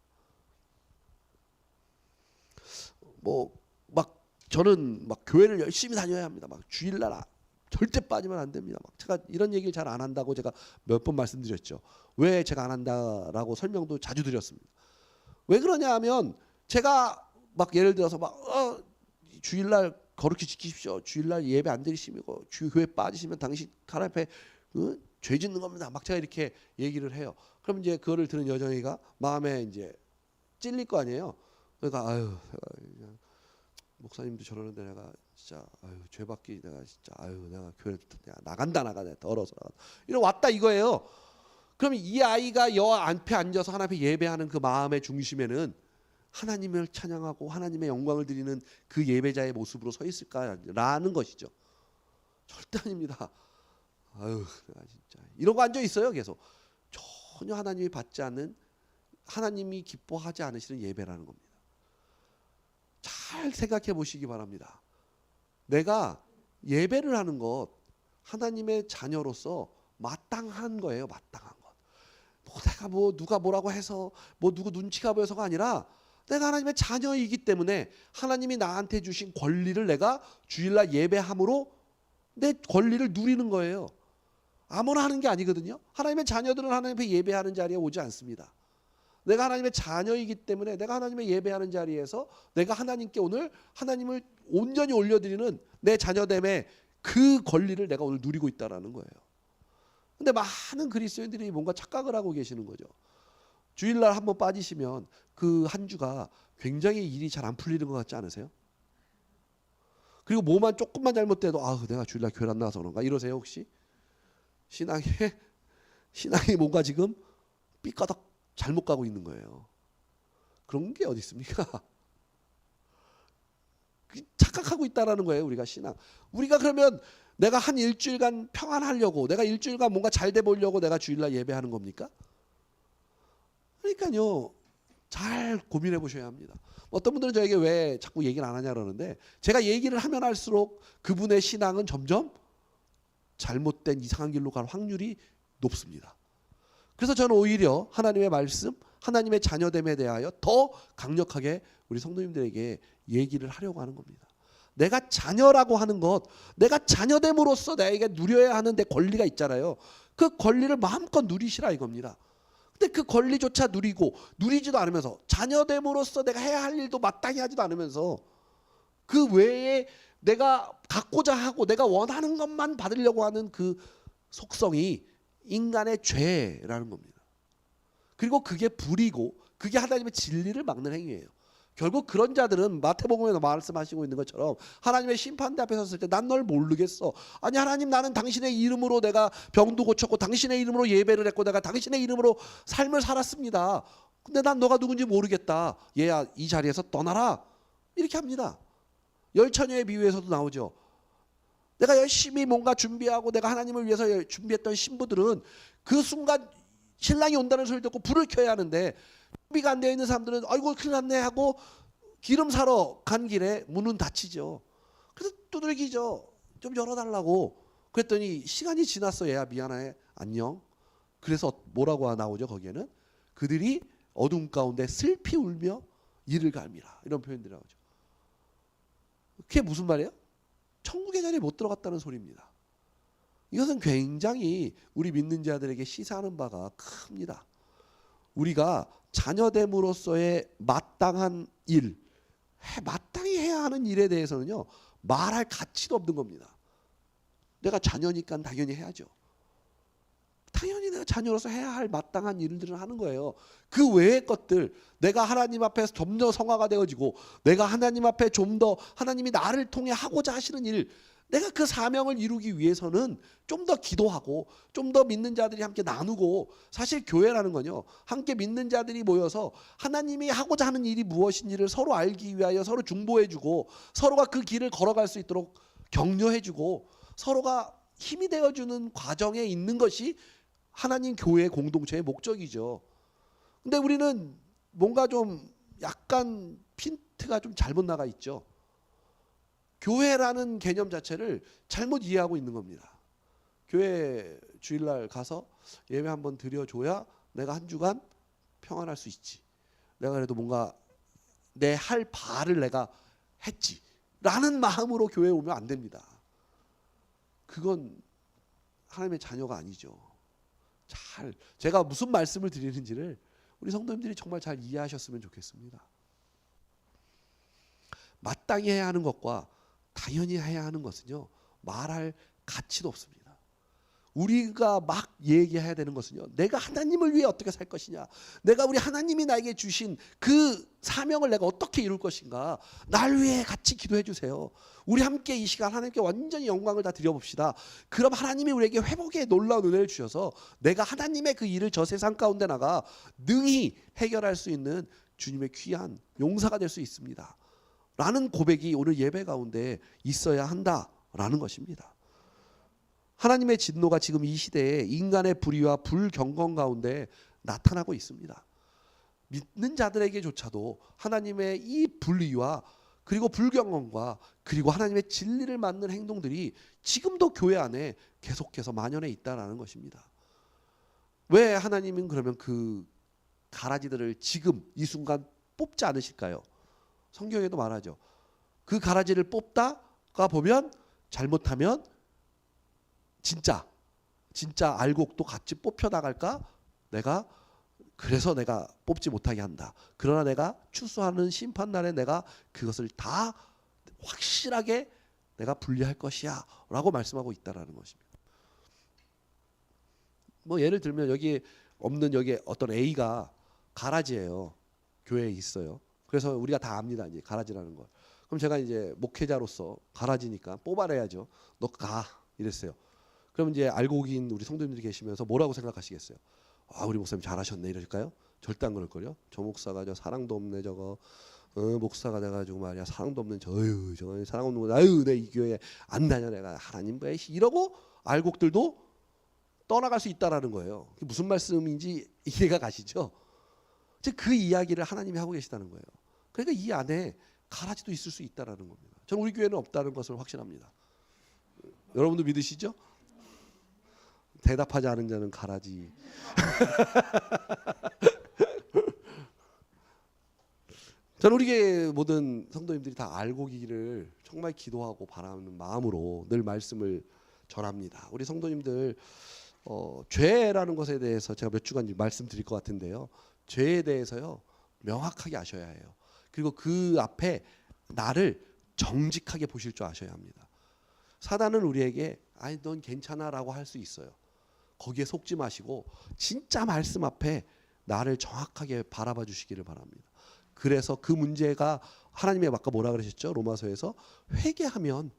저는 교회를 열심히 다녀야 합니다. 주일날 절대 빠지면 안 됩니다. 제가 이런 얘기를 잘 안 한다고 제가 몇 번 말씀드렸죠. 왜 제가 안 한다라고 설명도 자주 드렸습니다. 왜 그러냐 하면 제가 예를 들어서 주일날 거룩히 지키십시오. 주일날 예배 안 드리시고 교회 빠지시면 당신 하나님 앞에 죄 짓는 겁니다. 제가 이렇게 얘기를 해요. 그럼 이제 그거를 들은 여정이가 마음에 이제 찔릴 거 아니에요. 그러니까 목사님도 저러는데 내가 진짜 죄받기 내가 진짜 내가 교회 내가 나간다 더러워서 나간다. 이러 왔다 이거예요. 그럼 이 아이가 여 앞에 앉아서 하나님 앞에 예배하는 그 마음의 중심에는 하나님을 찬양하고 하나님의 영광을 드리는 그 예배자의 모습으로 서 있을까라는 것이죠. 절대 아닙니다. 내가 진짜 이러고 앉아 있어요. 계속 전혀 하나님이 받지 않는, 하나님이 기뻐하지 않으시는 예배라는 겁니다. 잘 생각해 보시기 바랍니다. 내가 예배를 하는 것, 하나님의 자녀로서 마땅한 거예요. 마땅한 것. 내가 누가 뭐라고 해서 누구 눈치가 보여서가 아니라 내가 하나님의 자녀이기 때문에 하나님이 나한테 주신 권리를 내가 주일날 예배함으로 내 권리를 누리는 거예요. 아무나 하는 게 아니거든요. 하나님의 자녀들은 하나님 앞에 예배하는 자리에 오지 않습니다. 내가 하나님의 자녀이기 때문에 내가 하나님의 예배하는 자리에서 내가 하나님께 오늘 하나님을 온전히 올려드리는 내 자녀됨의 그 권리를 내가 오늘 누리고 있다는 거예요. 근데 많은 그리스도인들이 뭔가 착각을 하고 계시는 거죠. 주일날 한번 빠지시면 그 한 주가 굉장히 일이 잘 안 풀리는 것 같지 않으세요? 그리고 뭐만 조금만 잘못돼도 내가 주일날 교회 안 나와서 그런가 이러세요 혹시? 신앙이 뭔가 지금 삐까덕 잘못 가고 있는 거예요. 그런 게 어디 있습니까? 착각하고 있다라는 거예요. 우리가 신앙. 우리가 그러면 내가 한 일주일간 평안하려고 내가 일주일간 뭔가 잘 돼 보려고 내가 주일날 예배하는 겁니까? 그러니까요. 잘 고민해 보셔야 합니다. 어떤 분들은 저에게 왜 자꾸 얘기를 안 하냐 그러는데 제가 얘기를 하면 할수록 그분의 신앙은 점점 잘못된 이상한 길로 갈 확률이 높습니다. 그래서 저는 오히려 하나님의 말씀, 하나님의 자녀됨에 대하여 더 강력하게 우리 성도님들에게 얘기를 하려고 하는 겁니다. 내가 자녀라고 하는 것, 내가 자녀됨으로써 내가 누려야 하는 내 권리가 있잖아요. 그 권리를 마음껏 누리시라 이겁니다. 근데 그 권리조차 누리지도 않으면서 자녀됨으로써 내가 해야 할 일도 마땅히 하지도 않으면서 그 외에 내가 갖고자 하고 내가 원하는 것만 받으려고 하는 그 속성이 인간의 죄라는 겁니다. 그리고 그게 불이고 그게 하나님의 진리를 막는 행위예요. 결국 그런 자들은 마태복음에서 말씀하시고 있는 것처럼 하나님의 심판대 앞에 섰을 때 난 널 모르겠어. 아니 하나님 나는 당신의 이름으로 내가 병도 고쳤고 당신의 이름으로 예배를 했고 내가 당신의 이름으로 삶을 살았습니다. 근데 난 너가 누군지 모르겠다. 얘야 이 자리에서 떠나라. 이렇게 합니다. 열처녀의 비유에서도 나오죠. 내가 열심히 뭔가 준비하고 내가 하나님을 위해서 준비했던 신부들은 그 순간 신랑이 온다는 소리를 듣고 불을 켜야 하는데 준비가 안 되어 있는 사람들은 아이고 큰일 났네 하고 기름 사러 간 길에 문은 닫히죠. 그래서 두들기죠. 좀 열어달라고. 그랬더니 시간이 지났어. 얘야 미안해. 안녕. 그래서 뭐라고 나오죠 거기에는? 그들이 어둠 가운데 슬피 울며 이를 갈미라. 이런 표현들이 나오죠. 그게 무슨 말이에요? 천국의 자리에 못 들어갔다는 소리입니다. 이것은 굉장히 우리 믿는 자들에게 시사하는 바가 큽니다. 우리가 자녀됨으로써의 마땅한 일, 마땅히 해야 하는 일에 대해서는요 말할 가치도 없는 겁니다. 내가 자녀니까 당연히 해야죠. 당연히 내가 자녀로서 해야 할 마땅한 일들을 하는 거예요. 그 외의 것들 내가 하나님 앞에서 좀 더 성화가 되어지고 내가 하나님 앞에 좀 더 하나님이 나를 통해 하고자 하시는 일, 내가 그 사명을 이루기 위해서는 좀 더 기도하고 좀 더 믿는 자들이 함께 나누고, 사실 교회라는 건요 함께 믿는 자들이 모여서 하나님이 하고자 하는 일이 무엇인지를 서로 알기 위하여 서로 중보해주고 서로가 그 길을 걸어갈 수 있도록 격려해주고 서로가 힘이 되어주는 과정에 있는 것이 하나님 교회 공동체의 목적이죠. 근데 우리는 뭔가 좀 약간 핀트가 좀 잘못 나가 있죠. 교회라는 개념 자체를 잘못 이해하고 있는 겁니다. 교회 주일날 가서 예배 한번 드려줘야 내가 한 주간 평안할 수 있지. 내가 그래도 뭔가 내 할 바를 내가 했지 라는 마음으로 교회에 오면 안 됩니다. 그건 하나님의 자녀가 아니죠. 제가 무슨 말씀을 드리는지를 우리 성도님들이 정말 잘 이해하셨으면 좋겠습니다. 마땅히 해야 하는 것과 당연히 해야 하는 것은요 말할 가치도 없습니다. 우리가 막 얘기해야 되는 것은요 내가 하나님을 위해 어떻게 살 것이냐, 내가 우리 하나님이 나에게 주신 그 사명을 내가 어떻게 이룰 것인가, 날 위해 같이 기도해 주세요. 우리 함께 이 시간 하나님께 완전히 영광을 다 드려봅시다. 그럼 하나님이 우리에게 회복의 놀라운 은혜를 주셔서 내가 하나님의 그 일을 저 세상 가운데 나가 능히 해결할 수 있는 주님의 귀한 용사가 될 수 있습니다 라는 고백이 오늘 예배 가운데 있어야 한다라는 것입니다. 하나님의 진노가 지금 이 시대에 인간의 불의와 불경건 가운데 나타나고 있습니다. 믿는 자들에게조차도 하나님의 이 불의와 그리고 불경건과 그리고 하나님의 진리를 맡는 행동들이 지금도 교회 안에 계속해서 만연해 있다라는 것입니다. 왜 하나님은 그러면 그 가라지들을 지금 이 순간 뽑지 않으실까요? 성경에도 말하죠. 그 가라지를 뽑다가 보면 잘못하면 진짜 알곡도 같이 뽑혀 나갈까? 그래서 내가 뽑지 못하게 한다. 그러나 내가 추수하는 심판날에 내가 그것을 다 확실하게 내가 분리할 것이야 라고 말씀하고 있다라는 것입니다. 뭐 예를 들면 여기 어떤 A가 가라지예요. 교회에 있어요. 그래서 우리가 다 압니다. 이제 가라지라는 걸. 그럼 제가 이제 목회자로서 가라지니까 뽑아내야죠. 너 가 이랬어요. 그럼 이제 알고 계신 우리 성도님들이 계시면서 뭐라고 생각하시겠어요? 우리 목사님 잘하셨네 이럴까요? 절대 안 그럴걸요. 저 목사가 저 사랑도 없네 저거. 목사가 돼가지고 말이야 사랑도 없는 저거 사랑 없는 거 내 이 교회에 안 다녀 내가 하나님 왜 이러고 알곡들도 떠나갈 수 있다라는 거예요. 그게 무슨 말씀인지 이해가 가시죠? 즉 그 이야기를 하나님이 하고 계시다는 거예요. 그러니까 이 안에 가라지도 있을 수 있다라는 겁니다. 저는 우리 교회는 없다는 것을 확신합니다. 여러분도 믿으시죠? 대답하지 않은 자는 가라지. 저는 우리 교회 모든 성도님들이 다 알고기를 정말 기도하고 바라는 마음으로 늘 말씀을 전합니다. 우리 성도님들 죄라는 것에 대해서 제가 몇 주간 말씀드릴 것 같은데요. 죄에 대해서요 명확하게 아셔야 해요. 그리고 그 앞에 나를 정직하게 보실 줄 아셔야 합니다. 사단은 우리에게 아니 넌 괜찮아라고 할 수 있어요. 거기에 속지 마시고 진짜 말씀 앞에 나를 정확하게 바라봐 주시기를 바랍니다. 그래서 그 문제가 하나님이 아까 뭐라 그러셨죠? 로마서에서 회개하면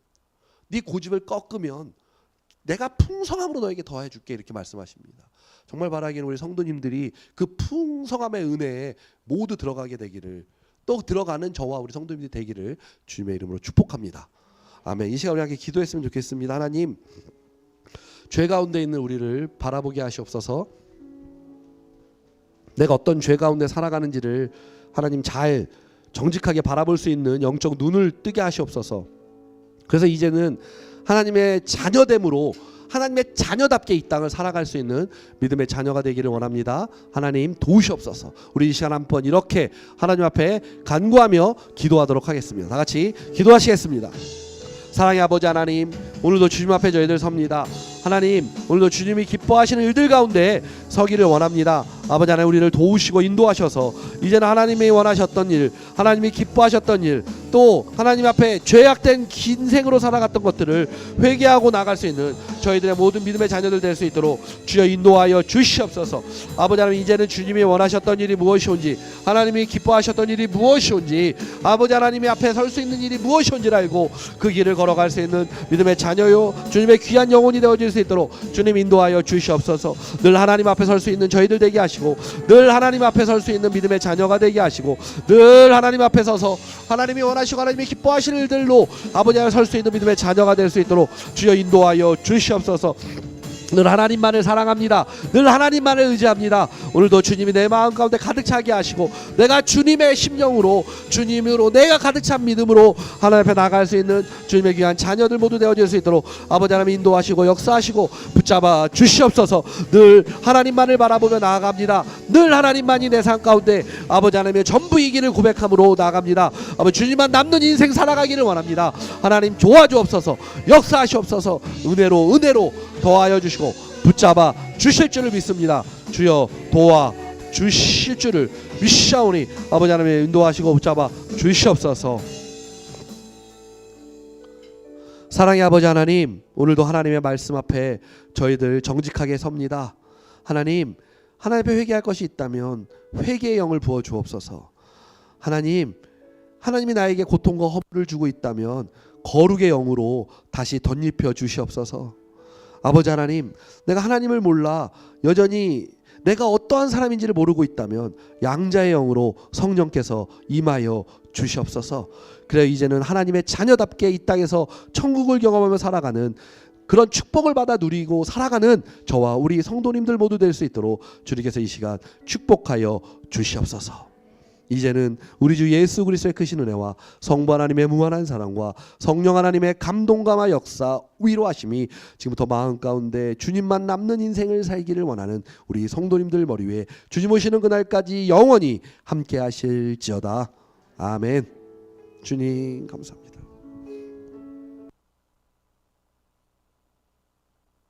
네 고집을 꺾으면 내가 풍성함으로 너에게 더해 줄게 이렇게 말씀하십니다. 정말 바라기는 우리 성도님들이 그 풍성함의 은혜에 모두 들어가게 되기를 또 들어가는 저와 우리 성도님들이 되기를 주님의 이름으로 축복합니다. 아멘. 이 시간 우리 함께 기도했으면 좋겠습니다. 하나님 죄 가운데 있는 우리를 바라보게 하시옵소서. 내가 어떤 죄 가운데 살아가는지를 하나님 잘 정직하게 바라볼 수 있는 영적 눈을 뜨게 하시옵소서. 그래서 이제는 하나님의 자녀됨으로 하나님의 자녀답게 이 땅을 살아갈 수 있는 믿음의 자녀가 되기를 원합니다. 하나님 도우시옵소서. 우리 이 시간 한번 이렇게 하나님 앞에 간구하며 기도하도록 하겠습니다. 다 같이 기도하시겠습니다. 사랑의 아버지 하나님, 오늘도 주님 앞에 저희들 섭니다. 하나님, 오늘도 주님이 기뻐하시는 일들 가운데 서기를 원합니다. 아버지 하나님, 우리를 도우시고 인도하셔서 이제는 하나님이 원하셨던 일, 하나님이 기뻐하셨던 일, 또 하나님 앞에 죄악된 긴 생으로 살아갔던 것들을 회개하고 나갈 수 있는 저희들의 모든 믿음의 자녀들 될 수 있도록 주여 인도하여 주시옵소서. 아버지 하나님, 이제는 주님이 원하셨던 일이 무엇이온지, 하나님이 기뻐하셨던 일이 무엇이온지, 아버지 하나님이 앞에 설 수 있는 일이 무엇이온지를 알고 그 길을 걸어갈 수 있는 믿음의 자녀요 주님의 귀한 영혼이 되어질 수 있도록 주님 인도하여 주시옵소서. 늘 하나님 앞에 설 수 있는 저희들 되게 하시고, 늘 하나님 앞에 설 수 있는 믿음의 자녀가 되게 하시고, 늘 하나님 앞에 서서 하나님이 원하시고 하나님이 기뻐하시는 일들로 아버지 앞에 설 수 있는 믿음의 자녀가 될 수 있도록 주여 인도하여 주시옵소서. 늘 하나님만을 사랑합니다. 늘 하나님만을 의지합니다. 오늘도 주님이 내 마음 가운데 가득 차게 하시고, 내가 주님의 심령으로 주님으로 내가 가득 찬 믿음으로 하나님 앞에 나갈 수 있는 주님의 귀한 자녀들 모두 되어질 수 있도록 아버지 하나님 인도하시고 역사하시고 붙잡아 주시옵소서. 늘 하나님만을 바라보며 나아갑니다. 늘 하나님만이 내 삶 가운데 아버지 하나님의 전부이기를 고백함으로 나아갑니다. 아버지 주님만 남는 인생 살아가기를 원합니다. 하나님 도와주옵소서. 역사하시옵소서. 은혜로 더하여 주시고 붙잡아 주실 줄을 믿습니다. 주여 도와 주실 줄을 믿사오니 아버지 하나님 인도하시고 붙잡아 주시옵소서. 사랑의 아버지 하나님, 오늘도 하나님의 말씀 앞에 저희들 정직하게 섭니다. 하나님 앞에 회개할 것이 있다면 회개의 영을 부어 주옵소서. 하나님이 나에게 고통과 허물을 주고 있다면 거룩의 영으로 다시 덧입혀 주시옵소서. 아버지 하나님, 내가 하나님을 몰라 여전히 내가 어떠한 사람인지를 모르고 있다면 양자의 영으로 성령께서 임하여 주시옵소서. 그래 이제는 하나님의 자녀답게 이 땅에서 천국을 경험하며 살아가는 그런 축복을 받아 누리고 살아가는 저와 우리 성도님들 모두 될 수 있도록 주님께서 이 시간 축복하여 주시옵소서. 이제는 우리 주 예수 그리스도의 크신 은혜와 성부 하나님의 무한한 사랑과 성령 하나님의 감동감화 역사 위로하심이 지금부터 마음 가운데 주님만 남는 인생을 살기를 원하는 우리 성도님들 머리 위에 주님 오시는 그날까지 영원히 함께 하실지어다. 아멘. 주님 감사합니다.